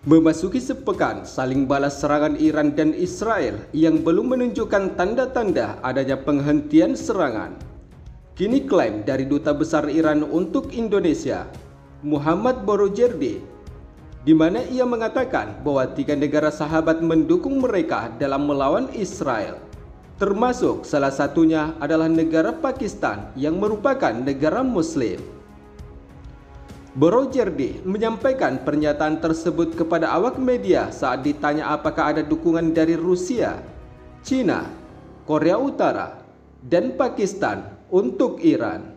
Memasuki sepekan saling balas serangan Iran dan Israel yang belum menunjukkan tanda-tanda adanya penghentian serangan. Kini klaim dari Duta Besar Iran untuk Indonesia, Muhammad Borojerdi, di mana ia mengatakan bahwa 3 negara sahabat mendukung mereka dalam melawan Israel. Termasuk salah satunya adalah negara Pakistan yang merupakan negara Muslim. Borojerdi menyampaikan pernyataan tersebut kepada awak media saat ditanya apakah ada dukungan dari Rusia, China, Korea Utara, dan Pakistan untuk Iran.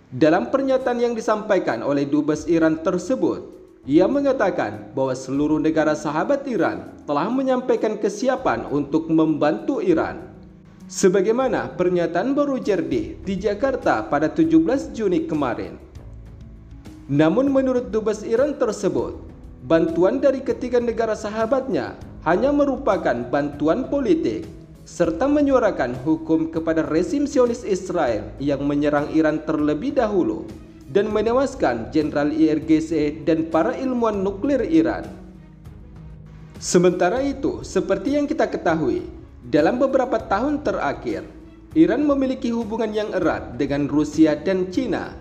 Dalam pernyataan yang disampaikan oleh Dubes Iran tersebut, ia mengatakan bahwa seluruh negara sahabat Iran telah menyampaikan kesiapan untuk membantu Iran. Sebagaimana pernyataan Borojerdi di Jakarta pada 17 Juni kemarin. Namun menurut Dubes Iran tersebut, bantuan dari ketiga negara sahabatnya hanya merupakan bantuan politik, serta menyuarakan hukum kepada rezim Zionis Israel yang menyerang Iran terlebih dahulu dan menewaskan Jenderal IRGC dan para ilmuwan nuklir Iran. Sementara itu, seperti yang kita ketahui, dalam beberapa tahun terakhir, Iran memiliki hubungan yang erat dengan Rusia dan China.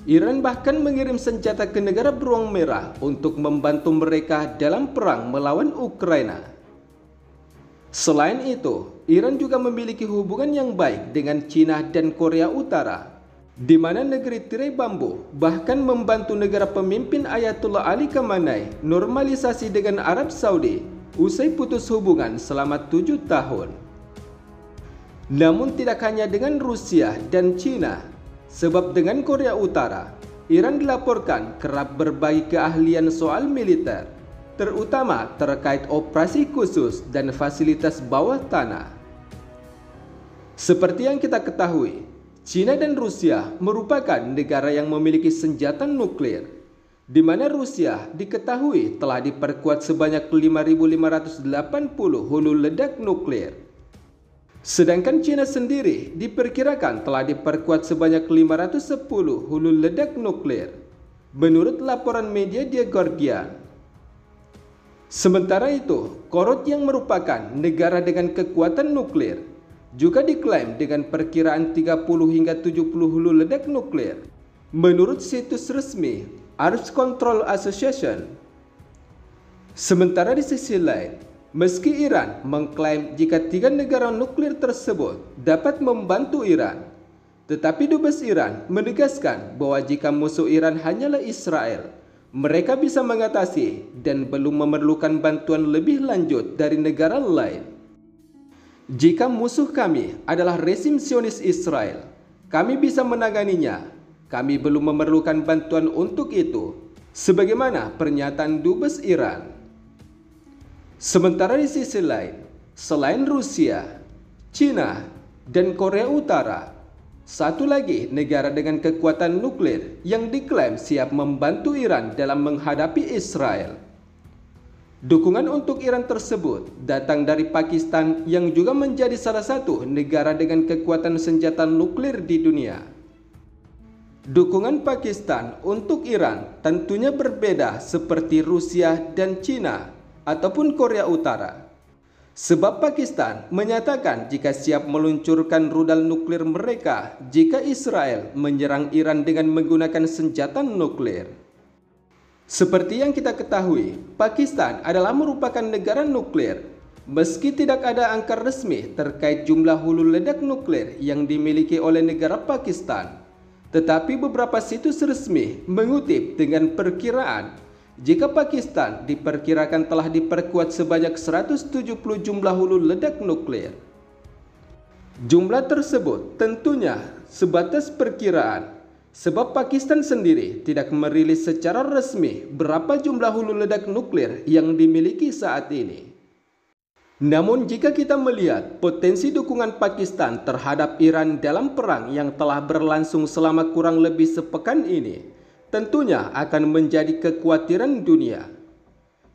Iran bahkan mengirim senjata ke negara beruang merah untuk membantu mereka dalam perang melawan Ukraina. Selain itu, Iran juga memiliki hubungan yang baik dengan China dan Korea Utara, di mana negeri tirai bambu bahkan membantu negara pemimpin Ayatollah Ali Khamenei normalisasi dengan Arab Saudi usai putus hubungan selama 7 tahun. Namun tidak hanya dengan Rusia dan China, sebab dengan Korea Utara, Iran dilaporkan kerap berbagi keahlian soal militer, terutama terkait operasi khusus dan fasilitas bawah tanah. Seperti yang kita ketahui, China dan Rusia merupakan negara yang memiliki senjata nuklir, di mana Rusia diketahui telah diperkuat sebanyak 5.580 hulu ledak nuklir. Sedangkan China sendiri diperkirakan telah diperkuat sebanyak 510 hulu ledak nuklir, menurut laporan media The Guardian. Sementara itu, Korut yang merupakan negara dengan kekuatan nuklir juga diklaim dengan perkiraan 30 hingga 70 hulu ledak nuklir, menurut situs resmi Arms Control Association. Sementara di sisi lain, meski Iran mengklaim jika 3 negara nuklir tersebut dapat membantu Iran, tetapi Dubes Iran menegaskan bahwa jika musuh Iran hanyalah Israel, mereka bisa mengatasi dan belum memerlukan bantuan lebih lanjut dari negara lain. Jika musuh kami adalah rezim Zionis Israel, kami bisa menanganinya. Kami belum memerlukan bantuan untuk itu, sebagaimana pernyataan Dubes Iran. Sementara di sisi lain, selain Rusia, China, dan Korea Utara, satu lagi negara dengan kekuatan nuklir yang diklaim siap membantu Iran dalam menghadapi Israel. Dukungan untuk Iran tersebut datang dari Pakistan yang juga menjadi salah satu negara dengan kekuatan senjata nuklir di dunia. Dukungan Pakistan untuk Iran tentunya berbeda seperti Rusia dan China ataupun Korea Utara. Sebab Pakistan menyatakan jika siap meluncurkan rudal nuklir mereka jika Israel menyerang Iran dengan menggunakan senjata nuklir. Seperti yang kita ketahui, Pakistan adalah merupakan negara nuklir. Meski tidak ada angka resmi terkait jumlah hulu ledak nuklir yang dimiliki oleh negara Pakistan, tetapi beberapa situs resmi mengutip dengan perkiraan jika Pakistan diperkirakan telah diperkuat sebanyak 170 jumlah hulu ledak nuklir. Jumlah tersebut tentunya sebatas perkiraan, sebab Pakistan sendiri tidak merilis secara resmi berapa jumlah hulu ledak nuklir yang dimiliki saat ini. Namun jika kita melihat potensi dukungan Pakistan terhadap Iran dalam perang yang telah berlangsung selama kurang lebih sepekan ini, tentunya akan menjadi kekhawatiran dunia.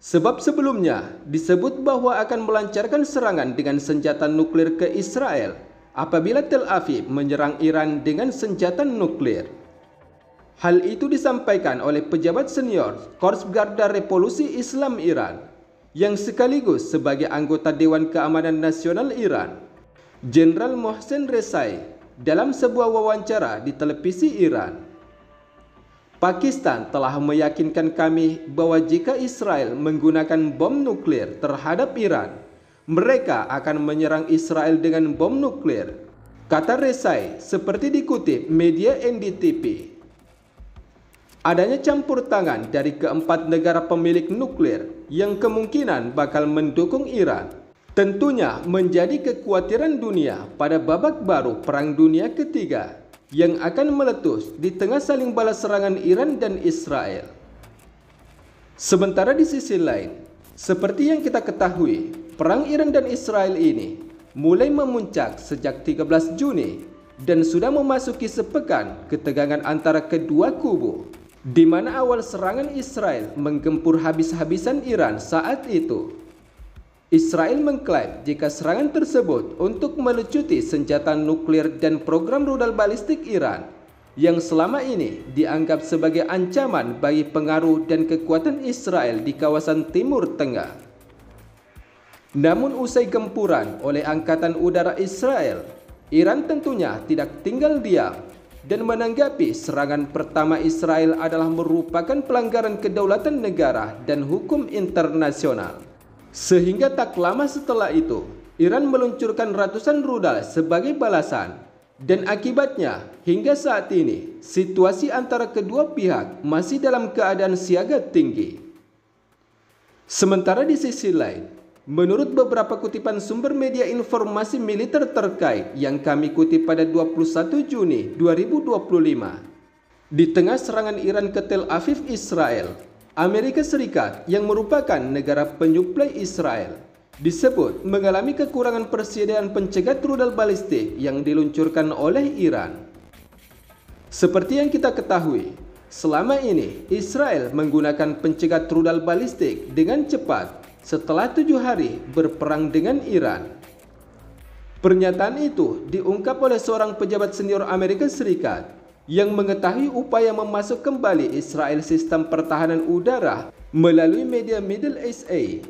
Sebab sebelumnya disebut bahwa akan melancarkan serangan dengan senjata nuklir ke Israel apabila Tel Aviv menyerang Iran dengan senjata nuklir. Hal itu disampaikan oleh pejabat senior Korps Garda Revolusi Islam Iran yang sekaligus sebagai anggota Dewan Keamanan Nasional Iran, Jenderal Mohsen Rezai, dalam sebuah wawancara di televisi Iran. Pakistan telah meyakinkan kami bahwa jika Israel menggunakan bom nuklir terhadap Iran, mereka akan menyerang Israel dengan bom nuklir, kata Rezai seperti dikutip media NDTV. Adanya campur tangan dari keempat negara pemilik nuklir yang kemungkinan bakal mendukung Iran tentunya menjadi kekhawatiran dunia pada babak baru Perang Dunia Ketiga yang akan meletus di tengah saling balas serangan Iran dan Israel. Sementara di sisi lain, seperti yang kita ketahui, perang Iran dan Israel ini mulai memuncak sejak 13 Juni dan sudah memasuki sepekan ketegangan antara kedua kubu, di mana awal serangan Israel menggempur habis-habisan Iran saat itu. Israel mengklaim jika serangan tersebut untuk melucuti senjata nuklir dan program rudal balistik Iran yang selama ini dianggap sebagai ancaman bagi pengaruh dan kekuatan Israel di kawasan Timur Tengah. Namun usai gempuran oleh Angkatan Udara Israel, Iran tentunya tidak tinggal diam dan menanggapi serangan pertama Israel adalah merupakan pelanggaran kedaulatan negara dan hukum internasional. Sehingga tak lama setelah itu, Iran meluncurkan ratusan rudal sebagai balasan, dan akibatnya hingga saat ini situasi antara kedua pihak masih dalam keadaan siaga tinggi. Sementara di sisi lain, menurut beberapa kutipan sumber media informasi militer terkait yang kami kutip pada 21 Juni 2025, di tengah serangan Iran ke Tel Aviv, Israel, Amerika Serikat yang merupakan negara penyuplai Israel disebut mengalami kekurangan persediaan pencegat rudal balistik yang diluncurkan oleh Iran. Seperti yang kita ketahui, selama ini Israel menggunakan pencegat rudal balistik dengan cepat setelah 7 hari berperang dengan Iran. Pernyataan itu diungkap oleh seorang pejabat senior Amerika Serikat yang mengetahui upaya memasuk kembali Israel sistem pertahanan udara melalui media Middle East Eye.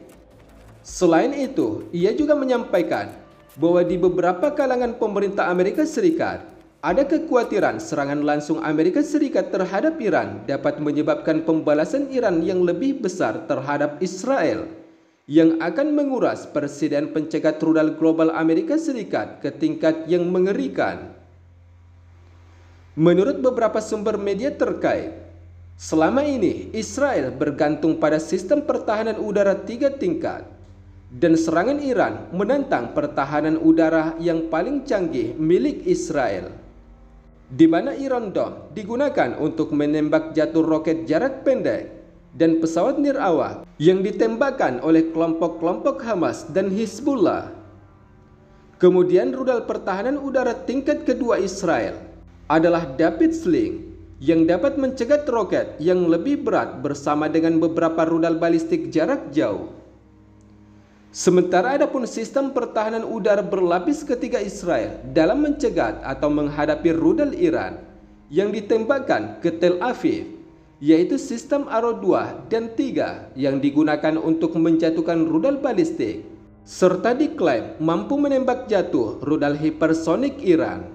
Selain itu, ia juga menyampaikan bahwa di beberapa kalangan pemerintah Amerika Serikat ada kekhawatiran serangan langsung Amerika Serikat terhadap Iran dapat menyebabkan pembalasan Iran yang lebih besar terhadap Israel, yang akan menguras persediaan pencegat rudal global Amerika Serikat ke tingkat yang mengerikan. Menurut beberapa sumber media terkait, selama ini Israel bergantung pada sistem pertahanan udara 3 tingkat, dan serangan Iran menantang pertahanan udara yang paling canggih milik Israel, di mana Iron Dome digunakan untuk menembak jatuh roket jarak pendek dan pesawat nirawak yang ditembakkan oleh kelompok-kelompok Hamas dan Hizbullah. Kemudian rudal pertahanan udara tingkat kedua Israel adalah David Sling yang dapat mencegat roket yang lebih berat bersama dengan beberapa rudal balistik jarak jauh. Sementara adapun sistem pertahanan udara berlapis ketiga Israel dalam mencegat atau menghadapi rudal Iran yang ditembakkan ke Tel Aviv, yaitu sistem Arrow 2 dan 3 yang digunakan untuk menjatuhkan rudal balistik, serta diklaim mampu menembak jatuh rudal hipersonik Iran.